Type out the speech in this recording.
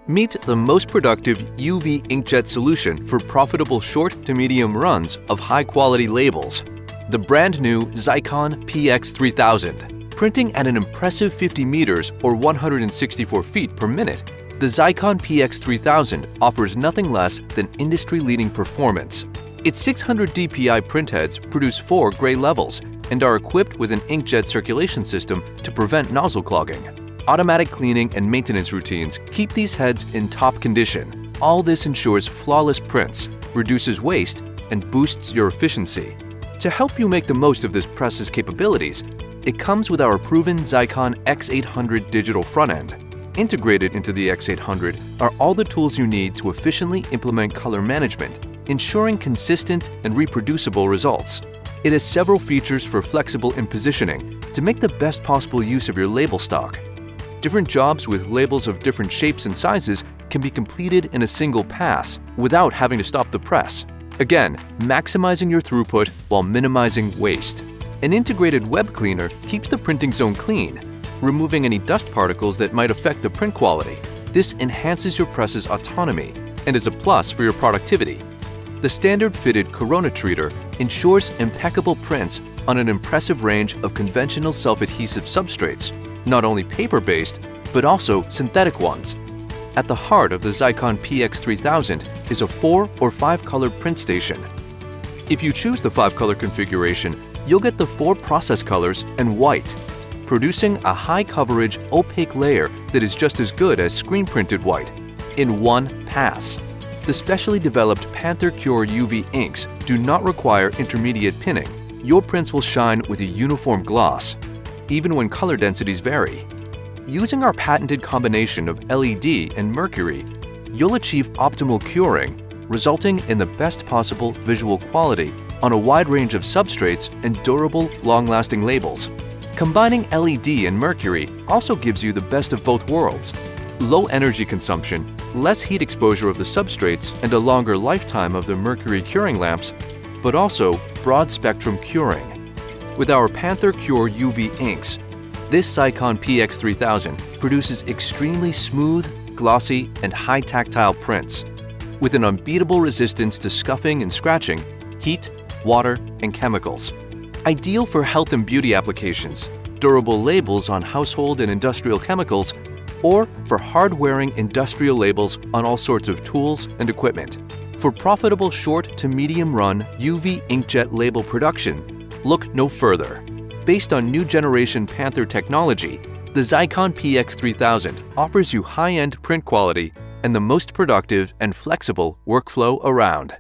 Meet the most productive UV inkjet solution for profitable short to medium runs of high-quality labels. The brand new Xeikon PX-3000. Printing at an impressive 50 meters or 164 feet per minute, the Xeikon PX-3000 offers nothing less than industry-leading performance. Its 600 DPI printheads produce 4 gray levels and are equipped with an inkjet circulation system to prevent nozzle clogging. Automatic cleaning and maintenance routines keep these heads in top condition. All this ensures flawless prints, reduces waste, and boosts your efficiency. To help you make the most of this press's capabilities, it comes with our proven Xeikon X800 digital front end. Integrated into the X800 are all the tools you need to efficiently implement color management, ensuring consistent and reproducible results. It has several features for flexible impositioning to make the best possible use of your label stock. Different jobs with labels of different shapes and sizes can be completed in a single pass without having to stop the press. Again, maximizing your throughput while minimizing waste. An integrated web cleaner keeps the printing zone clean, removing any dust particles that might affect the print quality. This enhances your press's autonomy and is a plus for your productivity. The standard-fitted Corona treater ensures impeccable prints on an impressive range of conventional self-adhesive substrates, not only paper-based, but also synthetic ones. At the heart of the Xeikon PX-3000 is a 4 or 5 color print station. If you choose the 5-color configuration, you'll get the 4 process colors and white, producing a high-coverage, opaque layer that is just as good as screen-printed white in one pass. The specially developed Panther Cure UV inks do not require intermediate pinning. Your prints will shine with a uniform gloss, even when color densities vary. Using our patented combination of LED and mercury, you'll achieve optimal curing, resulting in the best possible visual quality on a wide range of substrates and durable, long-lasting labels. Combining LED and mercury also gives you the best of both worlds: low energy consumption, less heat exposure of the substrates, and a longer lifetime of the mercury curing lamps, but also broad-spectrum curing. With our Panther Cure UV inks, this Xeikon PX-3000 produces extremely smooth, glossy, and high tactile prints, with an unbeatable resistance to scuffing and scratching, heat, water, and chemicals. Ideal for health and beauty applications, durable labels on household and industrial chemicals, or for hard-wearing industrial labels on all sorts of tools and equipment. For profitable short to medium run UV inkjet label production, look no further. Based on new generation Panther technology, the Xeikon PX-3000 offers you high-end print quality and the most productive and flexible workflow around.